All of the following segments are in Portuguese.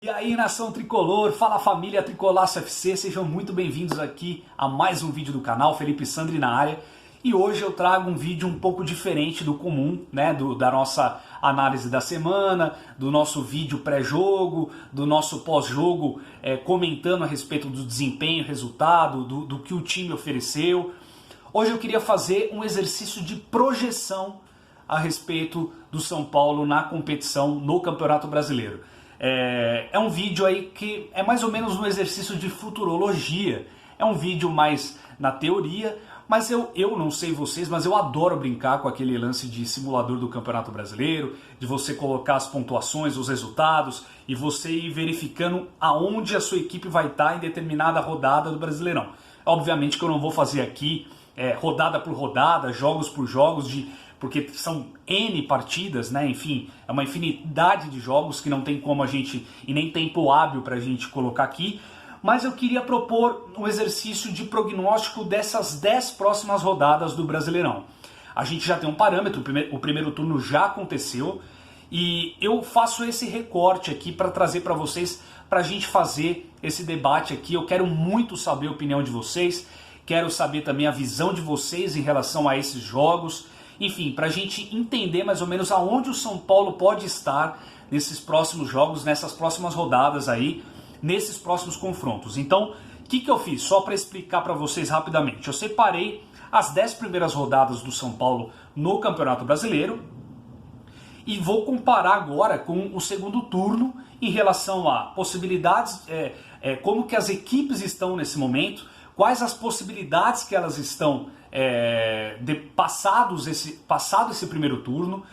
E aí, nação tricolor, fala família Tricolaço FC, sejam muito bem-vindos aqui a mais um vídeo do canal, Felipe Sandri na área. E hoje eu trago um vídeo um pouco diferente do comum, né, da nossa análise da semana, do nosso vídeo pré-jogo, do nosso pós-jogo, comentando a respeito do desempenho, resultado, do que o time ofereceu. Hoje eu queria fazer um exercício de projeção a respeito do São Paulo na competição no Campeonato Brasileiro. É um vídeo aí que é mais ou menos um exercício de futurologia. É um vídeo mais na teoria, mas eu não sei vocês, mas eu adoro brincar com aquele lance de simulador do Campeonato Brasileiro, de você colocar as pontuações, os resultados, e você ir verificando aonde a sua equipe vai estar em determinada rodada do Brasileirão. Obviamente que eu não vou fazer aqui rodada por rodada, jogos por jogos, porque são N partidas, né? Enfim, é uma infinidade de jogos que não tem como a gente, e nem tempo hábil para a gente colocar aqui, mas eu queria propor um exercício de prognóstico dessas 10 próximas rodadas do Brasileirão. A gente já tem um parâmetro, o primeiro turno já aconteceu, e eu faço esse recorte aqui para trazer para vocês, para a gente fazer esse debate aqui. Eu quero muito saber a opinião de vocês, quero saber também a visão de vocês em relação a esses jogos. Enfim, para a gente entender mais ou menos aonde o São Paulo pode estar nesses próximos jogos, nessas próximas rodadas aí, nesses próximos confrontos. Então, o que eu fiz? Só para explicar para vocês rapidamente. Eu separei as 10 primeiras rodadas do São Paulo no Campeonato Brasileiro e vou comparar agora com o segundo turno em relação a possibilidades, como que as equipes estão nesse momento, quais as possibilidades que elas estão passado esse primeiro turno,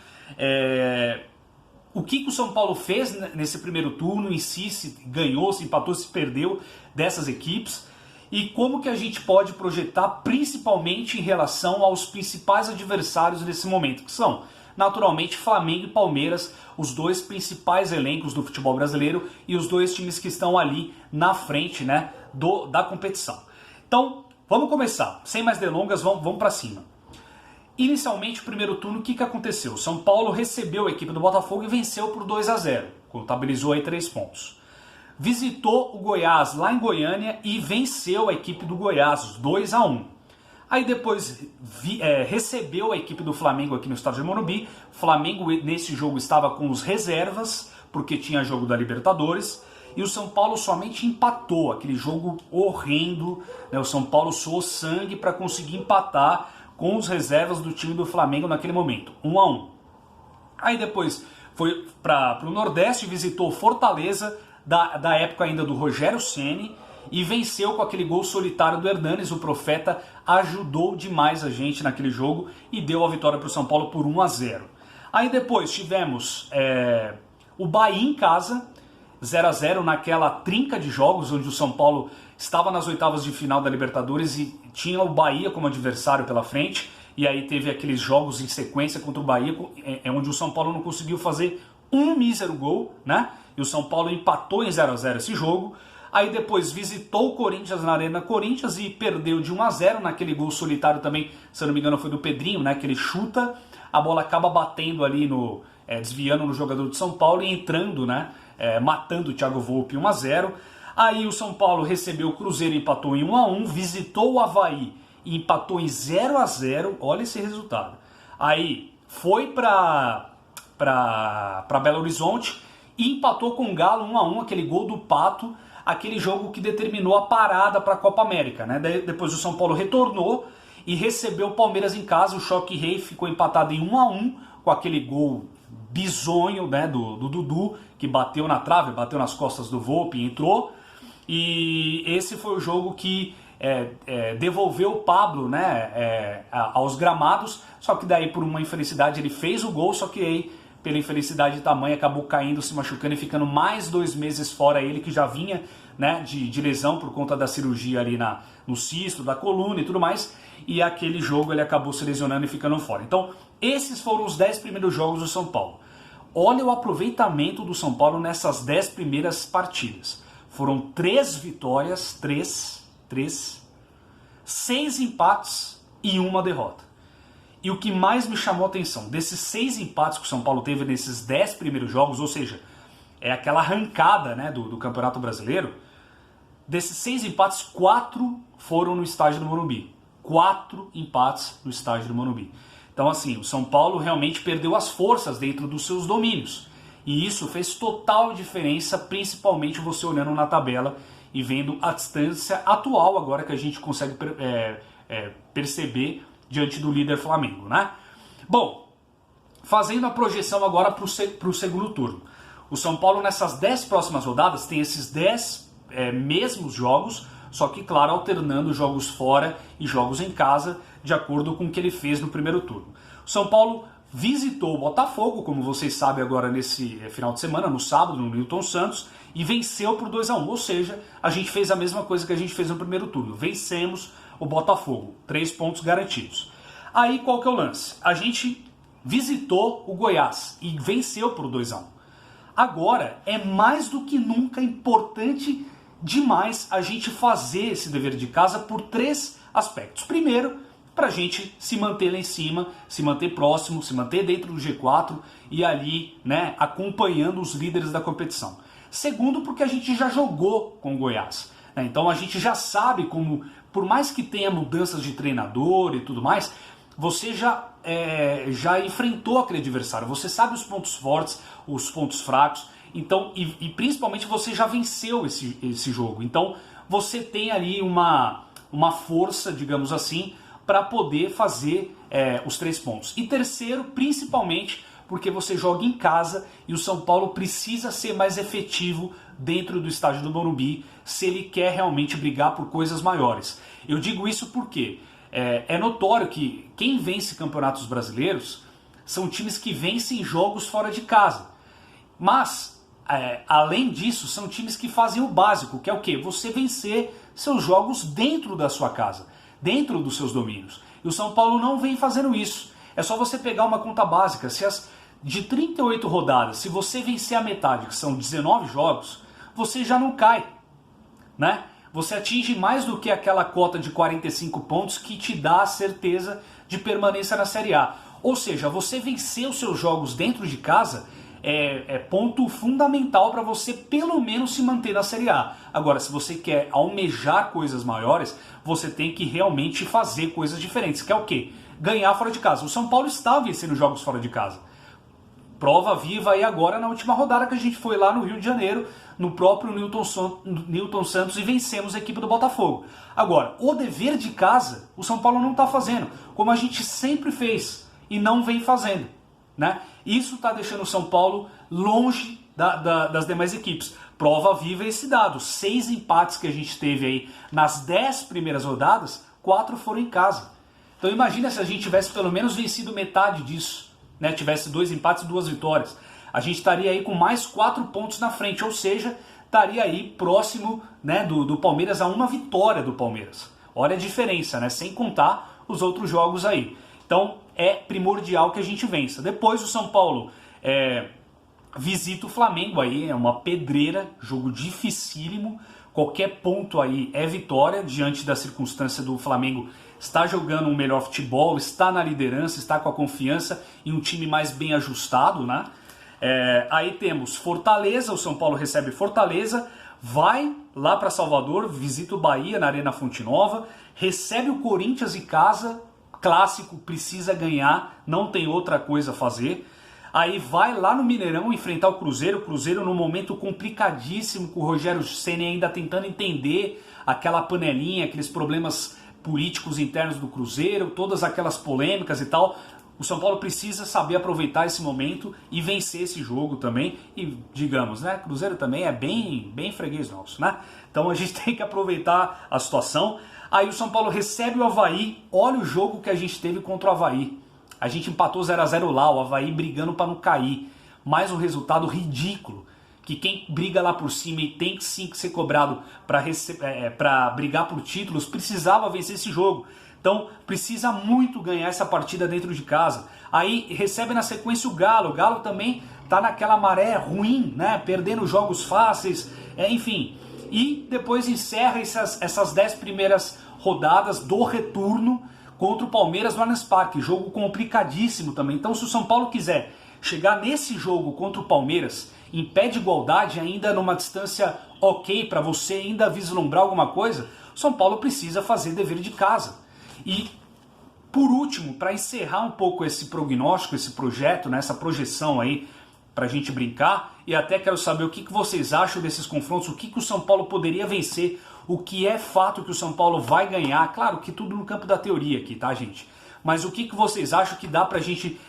o que o São Paulo fez nesse primeiro turno em si, se ganhou, se empatou, se perdeu dessas equipes, e como que a gente pode projetar principalmente em relação aos principais adversários nesse momento, que são naturalmente Flamengo e Palmeiras, os dois principais elencos do futebol brasileiro e os dois times que estão ali na frente, né, da competição. Então, vamos começar, sem mais delongas, vamos para cima. Inicialmente, o primeiro turno, o que aconteceu? O São Paulo recebeu a equipe do Botafogo e venceu por 2-0, contabilizou aí 3 pontos. Visitou o Goiás lá em Goiânia e venceu a equipe do Goiás, 2-1. Aí depois recebeu a equipe do Flamengo aqui no estádio de Morumbi. O Flamengo nesse jogo estava com os reservas, porque tinha jogo da Libertadores. E o São Paulo somente empatou, aquele jogo horrendo, né? O São Paulo suou sangue para conseguir empatar com os reservas do time do Flamengo naquele momento, 1-1. Aí depois foi para o Nordeste, visitou Fortaleza, da época ainda do Rogério Ceni, e venceu com aquele gol solitário do Hernanes. O Profeta ajudou demais a gente naquele jogo e deu a vitória para o São Paulo por 1-0. Aí depois tivemos o Bahia em casa, 0-0 naquela trinca de jogos onde o São Paulo estava nas oitavas de final da Libertadores e tinha o Bahia como adversário pela frente, e aí teve aqueles jogos em sequência contra o Bahia, onde o São Paulo não conseguiu fazer um mísero gol, né? E o São Paulo empatou em 0-0 esse jogo. Aí depois visitou o Corinthians na Arena Corinthians e perdeu de 1-0 naquele gol solitário também, se eu não me engano foi do Pedrinho, né? Que ele chuta, a bola acaba batendo ali desviando no jogador de São Paulo e entrando, né? Matando o Thiago Volpi 1-0. Aí o São Paulo recebeu o Cruzeiro e empatou em 1-1, visitou o Avaí e empatou em 0-0, olha esse resultado. Aí foi para Belo Horizonte e empatou com o Galo 1-1, aquele gol do Pato, aquele jogo que determinou a parada para a Copa América, né? Depois o São Paulo retornou e recebeu o Palmeiras em casa, o Choque Rei ficou empatado em 1-1, com aquele gol bizonho, né, do Dudu, que bateu na trave, bateu nas costas do Volpi e entrou. E esse foi o jogo que devolveu o Pablo, né, aos gramados, só que daí por uma infelicidade ele fez o gol, só que aí pela infelicidade tamanha acabou caindo, se machucando e ficando mais 2 meses fora, ele que já vinha, né, de lesão por conta da cirurgia ali no cisto, da coluna e tudo mais, e aquele jogo ele acabou se lesionando e ficando fora. Então esses foram os 10 primeiros jogos do São Paulo. Olha o aproveitamento do São Paulo nessas 10 primeiras partidas. Foram 3 vitórias, 6 empates e 1 derrota. E o que mais me chamou a atenção, desses 6 empates que o São Paulo teve nesses 10 primeiros jogos, ou seja, é aquela arrancada, né, do Campeonato Brasileiro. Desses 6 empates, 4 foram no estádio do Morumbi. 4 empates no estádio do Morumbi. Então, assim, o São Paulo realmente perdeu as forças dentro dos seus domínios. E isso fez total diferença, principalmente você olhando na tabela e vendo a distância atual agora que a gente consegue perceber diante do líder Flamengo, né? Bom, fazendo a projeção agora para o segundo turno. O São Paulo nessas 10 próximas rodadas tem esses 10 mesmos jogos, só que, claro, alternando jogos fora e jogos em casa, de acordo com o que ele fez no primeiro turno. O São Paulo visitou o Botafogo, como vocês sabem agora nesse final de semana, no sábado, no Newton Santos, e venceu por 2-1, ou seja, a gente fez a mesma coisa que a gente fez no primeiro turno, vencemos o Botafogo, 3 pontos garantidos. Aí qual que é o lance? A gente visitou o Goiás e venceu por 2-1. Agora é mais do que nunca importante demais a gente fazer esse dever de casa por 3 aspectos. Primeiro, para a gente se manter lá em cima, se manter próximo, se manter dentro do G4 e ali, né, acompanhando os líderes da competição. Segundo, porque a gente já jogou com o Goiás, né? Então a gente já sabe como, por mais que tenha mudanças de treinador e tudo mais, você já enfrentou aquele adversário, você sabe os pontos fortes, os pontos fracos, então, e principalmente você já venceu esse jogo. Então você tem ali uma força, digamos assim, para poder fazer os 3 pontos. E terceiro, principalmente, porque você joga em casa e o São Paulo precisa ser mais efetivo dentro do estádio do Morumbi se ele quer realmente brigar por coisas maiores. Eu digo isso porque é notório que quem vence campeonatos brasileiros são times que vencem jogos fora de casa. Mas, além disso, são times que fazem o básico, que é o quê? Você vencer seus jogos dentro da sua casa, dentro dos seus domínios. E o São Paulo não vem fazendo isso. É só você pegar uma conta básica. De 38 rodadas, se você vencer a metade, que são 19 jogos, você já não cai, né? Você atinge mais do que aquela cota de 45 pontos que te dá a certeza de permanência na Série A. Ou seja, você vencer os seus jogos dentro de casa é ponto fundamental para você pelo menos se manter na Série A. Agora, se você quer almejar coisas maiores, você tem que realmente fazer coisas diferentes, que é o quê? Ganhar fora de casa. O São Paulo está vencendo jogos fora de casa. Prova viva aí agora na última rodada que a gente foi lá no Rio de Janeiro, no próprio Newton Santos, e vencemos a equipe do Botafogo. Agora, o dever de casa, o São Paulo não está fazendo, como a gente sempre fez e não vem fazendo, né? Isso está deixando o São Paulo longe das demais equipes. Prova viva é esse dado. 6 empates que a gente teve aí nas 10 primeiras rodadas, 4 foram em casa. Então imagina se a gente tivesse pelo menos vencido metade disso, né? Tivesse 2 empates e 2 vitórias. A gente estaria aí com mais 4 pontos na frente, ou seja, estaria aí próximo, né, do Palmeiras, a uma vitória do Palmeiras. Olha a diferença, né? Sem contar os outros jogos aí. Então é primordial que a gente vença. Depois o São Paulo visita o Flamengo aí, é uma pedreira, jogo dificílimo. Qualquer ponto aí é vitória diante da circunstância do Flamengo está jogando um melhor futebol, está na liderança, está com a confiança e um time mais bem ajustado, né? Aí temos Fortaleza, o São Paulo recebe Fortaleza, vai lá para Salvador, visita o Bahia na Arena Fonte Nova, recebe o Corinthians em casa, clássico, precisa ganhar, não tem outra coisa a fazer. Aí vai lá no Mineirão enfrentar o Cruzeiro num momento complicadíssimo, com o Rogério Ceni ainda tentando entender aquela panelinha, aqueles problemas políticos internos do Cruzeiro, todas aquelas polêmicas e tal. O São Paulo precisa saber aproveitar esse momento e vencer esse jogo também. E digamos, né, Cruzeiro também é bem freguês nosso, né? Então a gente tem que aproveitar a situação. Aí o São Paulo recebe o Avaí. Olha o jogo que a gente teve contra o Avaí. A gente empatou 0-0 lá, o Avaí brigando para não cair. Mais um resultado ridículo. Que quem briga lá por cima e tem sim que ser cobrado para brigar por títulos, precisava vencer esse jogo. Então precisa muito ganhar essa partida dentro de casa. Aí recebe na sequência o Galo. O Galo também está naquela maré ruim, né? Perdendo jogos fáceis, enfim. E depois encerra essas 10 primeiras rodadas do retorno contra o Palmeiras no Allianz Parque. Jogo complicadíssimo também. Então se o São Paulo quiser chegar nesse jogo contra o Palmeiras em pé de igualdade, ainda numa distância ok para você ainda vislumbrar alguma coisa, o São Paulo precisa fazer dever de casa. E por último, para encerrar um pouco esse prognóstico, esse projeto, né, essa projeção aí para a gente brincar, e até quero saber o que vocês acham desses confrontos, o que o São Paulo poderia vencer, o que é fato que o São Paulo vai ganhar, claro que tudo no campo da teoria aqui, tá, gente? Mas o que vocês acham que dá pra gente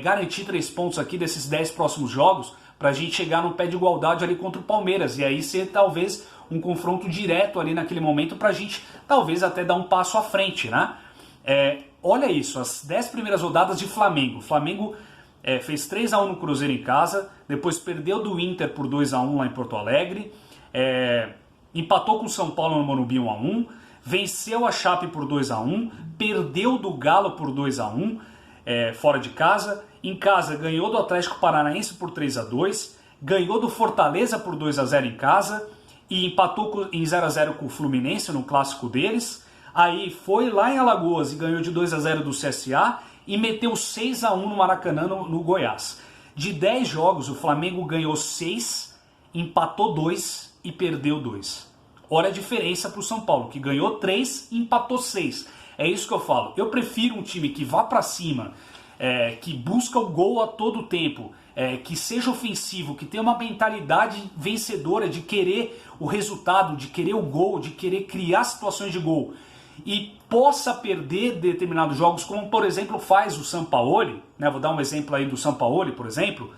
garantir 3 pontos aqui desses 10 próximos jogos, pra gente chegar no pé de igualdade ali contra o Palmeiras, e aí ser talvez um confronto direto ali naquele momento pra gente talvez até dar um passo à frente, né? Olha isso, as 10 primeiras rodadas de Flamengo. Flamengo fez 3-1 no Cruzeiro em casa, depois perdeu do Inter por 2-1 lá em Porto Alegre, empatou com o São Paulo no Morumbi 1-1, venceu a Chape por 2-1, perdeu do Galo por 2-1 fora de casa, em casa ganhou do Atlético Paranaense por 3-2, ganhou do Fortaleza por 2-0 em casa e empatou em 0-0 com o Fluminense no clássico deles. Aí foi lá em Alagoas e ganhou de 2-0 do CSA e meteu 6-1 no Maracanã no Goiás. De 10 jogos, o Flamengo ganhou 6, empatou 2 e perdeu 2. Olha a diferença para o São Paulo, que ganhou 3 e empatou 6. É isso que eu falo. Eu prefiro um time que vá para cima, que busca o gol a todo tempo, que seja ofensivo, que tenha uma mentalidade vencedora de querer o resultado, de querer o gol, de querer criar situações de gol. E possa perder determinados jogos, como por exemplo faz o Sampaoli, né? Vou dar um exemplo aí do Sampaoli, por exemplo,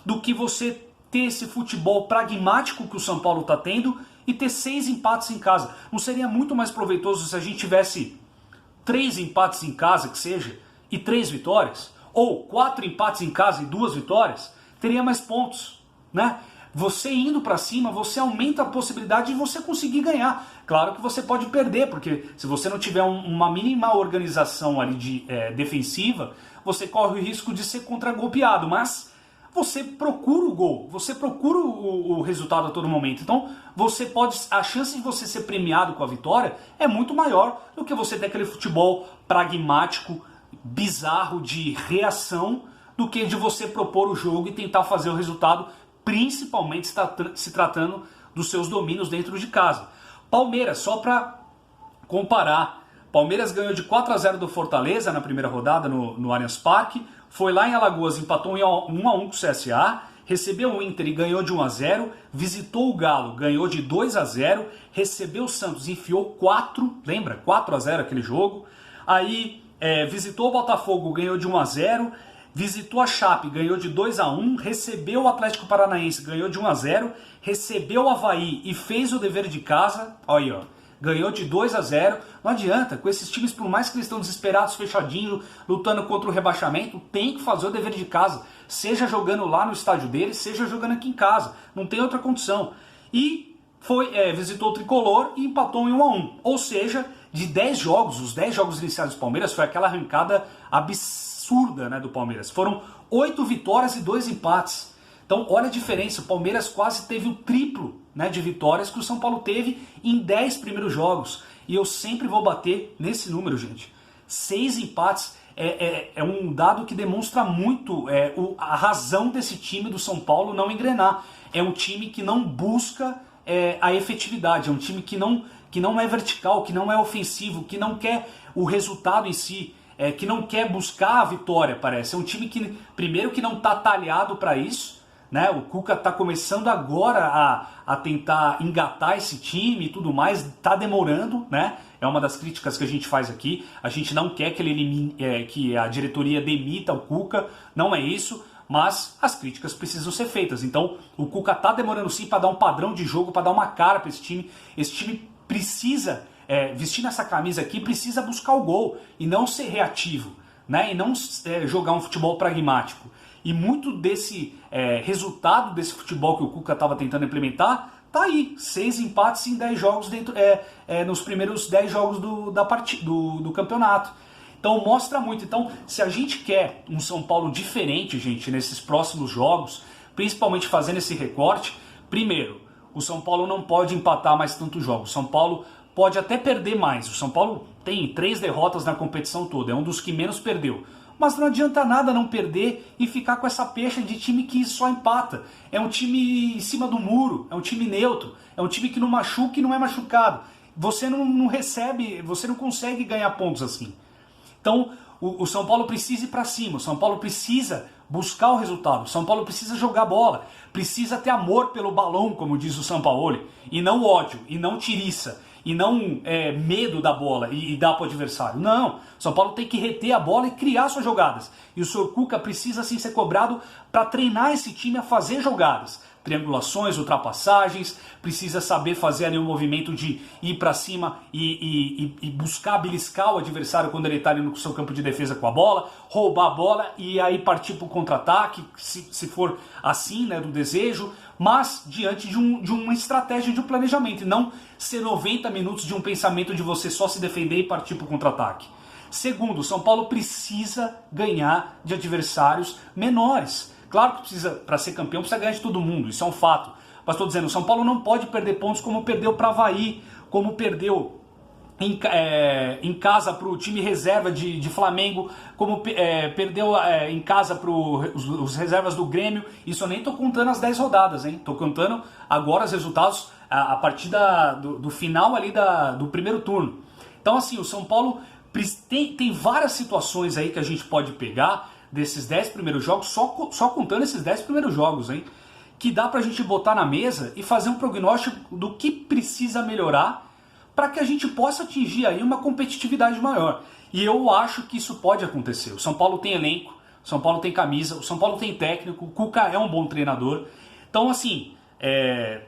do que você ter esse futebol pragmático que o São Paulo está tendo e ter 6 empates em casa. Não seria muito mais proveitoso se a gente tivesse 3 empates em casa, que seja, e 3 vitórias? Ou 4 empates em casa e 2 vitórias? Teria mais pontos, né? Você indo para cima, você aumenta a possibilidade de você conseguir ganhar. Claro que você pode perder, porque se você não tiver uma mínima organização ali defensiva, você corre o risco de ser contragolpeado, mas você procura o gol, você procura o resultado a todo momento. Então, a chance de você ser premiado com a vitória é muito maior do que você ter aquele futebol pragmático, bizarro, de reação, do que de você propor o jogo e tentar fazer o resultado, principalmente se tratando dos seus domínios dentro de casa. Palmeiras, só para comparar, Palmeiras ganhou de 4-0 do Fortaleza na primeira rodada no Allianz Parque, foi lá em Alagoas, empatou em 1-1 com o CSA, recebeu o Inter e ganhou de 1-0, visitou o Galo, ganhou de 2-0, recebeu o Santos, enfiou 4, lembra? 4-0 aquele jogo, aí visitou o Botafogo, ganhou de 1-0, visitou a Chape, ganhou de 2-1, recebeu o Atlético Paranaense, ganhou de 1-0, recebeu o Avaí e fez o dever de casa, olha aí, ó, ganhou de 2-0, não adianta, com esses times, por mais que eles estão desesperados, fechadinhos, lutando contra o rebaixamento, tem que fazer o dever de casa, seja jogando lá no estádio deles, seja jogando aqui em casa, não tem outra condição. E visitou o Tricolor e empatou em 1-1, ou seja, de 10 jogos, os 10 jogos iniciais do Palmeiras, foi aquela arrancada absurda, né, do Palmeiras. Foram 8 vitórias e 2 empates. Então, olha a diferença. O Palmeiras quase teve o triplo, né, de vitórias que o São Paulo teve em 10 primeiros jogos. E eu sempre vou bater nesse número, gente. 6 empates é um dado que demonstra muito a razão desse time do São Paulo não engrenar. É um time que não busca a efetividade. É um time que não é vertical, que não é ofensivo, que não quer o resultado em si. Que não quer buscar a vitória, parece. É um time que, primeiro, que não está talhado para isso, né? O Cuca está começando agora a tentar engatar esse time e tudo mais, está demorando, né? É uma das críticas que a gente faz aqui. A gente não quer que ele elimine, que a diretoria demita o Cuca, não é isso, mas as críticas precisam ser feitas. Então, o Cuca está demorando sim para dar um padrão de jogo, para dar uma cara para esse time. Esse time precisa vestindo essa camisa aqui, precisa buscar o gol e não ser reativo, né? E não jogar um futebol pragmático. E muito desse resultado desse futebol que o Cuca estava tentando implementar, tá aí, 6 empates em 10 jogos nos primeiros 10 jogos do campeonato. Então mostra muito. Então, se a gente quer um São Paulo diferente, gente, nesses próximos jogos, principalmente fazendo esse recorte, primeiro, o São Paulo não pode empatar mais tantos jogos. O São Paulo pode até perder mais. O São Paulo tem 3 derrotas na competição toda, é um dos que menos perdeu. mas não adianta nada não perder e ficar com essa pecha de time que só empata. É um time em cima do muro, é um time neutro, é um time que não machuca e não é machucado. Você não recebe, você não consegue ganhar pontos assim. Então o São Paulo precisa ir para cima, o São Paulo precisa buscar o resultado, o São Paulo precisa jogar bola, precisa ter amor pelo balão, como diz o Sampaoli, e não ódio, e não tiriça, e não medo da bola e dar para o adversário. Não, o São Paulo tem que reter a bola e criar suas jogadas. E o Sr. Cuca precisa assim ser cobrado para treinar esse time a fazer jogadas. Triangulações, ultrapassagens, precisa saber fazer ali um movimento de ir para cima e buscar beliscar o adversário quando ele está ali no seu campo de defesa com a bola, roubar a bola e aí partir para o contra-ataque, se for assim, né, do desejo, mas diante de uma estratégia de um planejamento, e não ser 90 minutos de um pensamento de você só se defender e partir para o contra-ataque. Segundo, o São Paulo precisa ganhar de adversários menores. Claro que precisa, para ser campeão, precisa ganhar de todo mundo, isso é um fato. Mas estou dizendo, o São Paulo não pode perder pontos como perdeu para o Avaí, como perdeu em casa para o time reserva de Flamengo, como perdeu em casa para os reservas do Grêmio. Isso eu nem estou contando as 10 rodadas, hein? Estou contando agora os resultados a partir do final ali do primeiro turno. Então assim, o São Paulo tem várias situações aí que a gente pode pegar desses 10 primeiros jogos, só contando esses 10 primeiros jogos, hein? Que dá pra gente botar na mesa e fazer um prognóstico do que precisa melhorar para que a gente possa atingir aí uma competitividade maior. E eu acho que isso pode acontecer. O São Paulo tem elenco, o São Paulo tem camisa, o São Paulo tem técnico, o Cuca é um bom treinador. Então assim,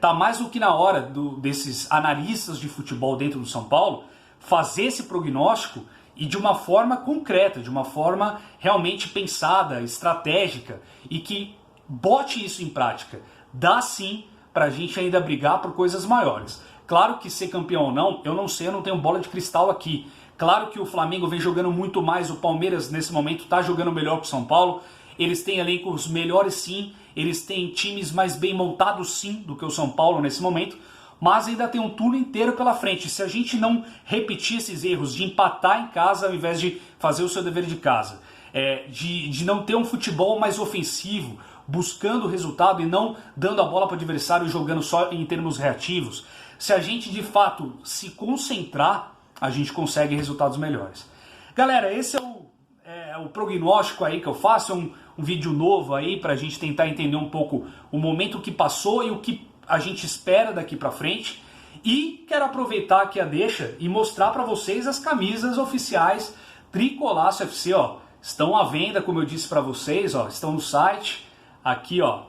tá mais do que na hora desses analistas de futebol dentro do São Paulo fazer esse prognóstico e de uma forma concreta, de uma forma realmente pensada, estratégica, e que bote isso em prática. Dá sim pra gente ainda brigar por coisas maiores. Claro que ser campeão ou não, eu não sei, eu não tenho bola de cristal aqui. Claro que o Flamengo vem jogando muito mais, o Palmeiras nesse momento está jogando melhor que o São Paulo. Eles têm elencos melhores sim, eles têm times mais bem montados sim do que o São Paulo nesse momento. Mas ainda tem um turno inteiro pela frente. Se a gente não repetir esses erros de empatar em casa ao invés de fazer o seu dever de casa, de não ter um futebol mais ofensivo, buscando o resultado e não dando a bola para o adversário e jogando só em termos reativos, se a gente de fato se concentrar, a gente consegue resultados melhores. Galera, esse é o prognóstico aí que eu faço, um vídeo novo aí para a gente tentar entender um pouco o momento que passou e o que a gente espera daqui pra frente. E quero aproveitar aqui a deixa e mostrar para vocês as camisas oficiais Tricolaço FC, ó. Estão à venda, como eu disse para vocês, ó, estão no site. Aqui, ó,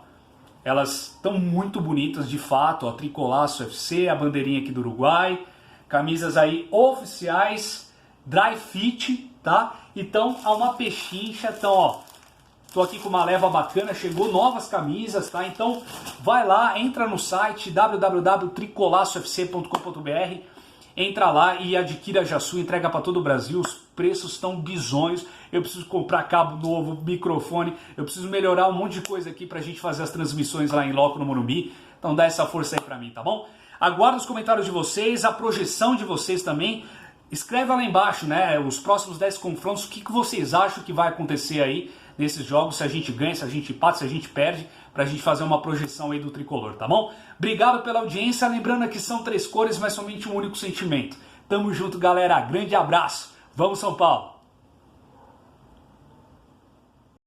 elas estão muito bonitas de fato, ó, Tricolaço FC, a bandeirinha aqui do Uruguai. Camisas aí oficiais, dry fit, tá? Então, há uma pechincha, então, ó, tô aqui com uma leva bacana, chegou novas camisas, tá? Então vai lá, entra no site www.tricolaçofc.com.br, entra lá e adquira já sua, entrega para todo o Brasil, os preços estão bizonhos, eu preciso comprar cabo novo, microfone, eu preciso melhorar um monte de coisa aqui pra gente fazer as transmissões lá em loco no Morumbi, então dá essa força aí pra mim, tá bom? Aguardo os comentários de vocês, a projeção de vocês também. Escreve lá embaixo, né, os próximos 10 confrontos, o que vocês acham que vai acontecer aí nesses jogos, se a gente ganha, se a gente empata, se a gente perde, pra gente fazer uma projeção aí do tricolor, tá bom? Obrigado pela audiência, lembrando que são 3 cores, mas somente um único sentimento. Tamo junto, galera, grande abraço, vamos São Paulo!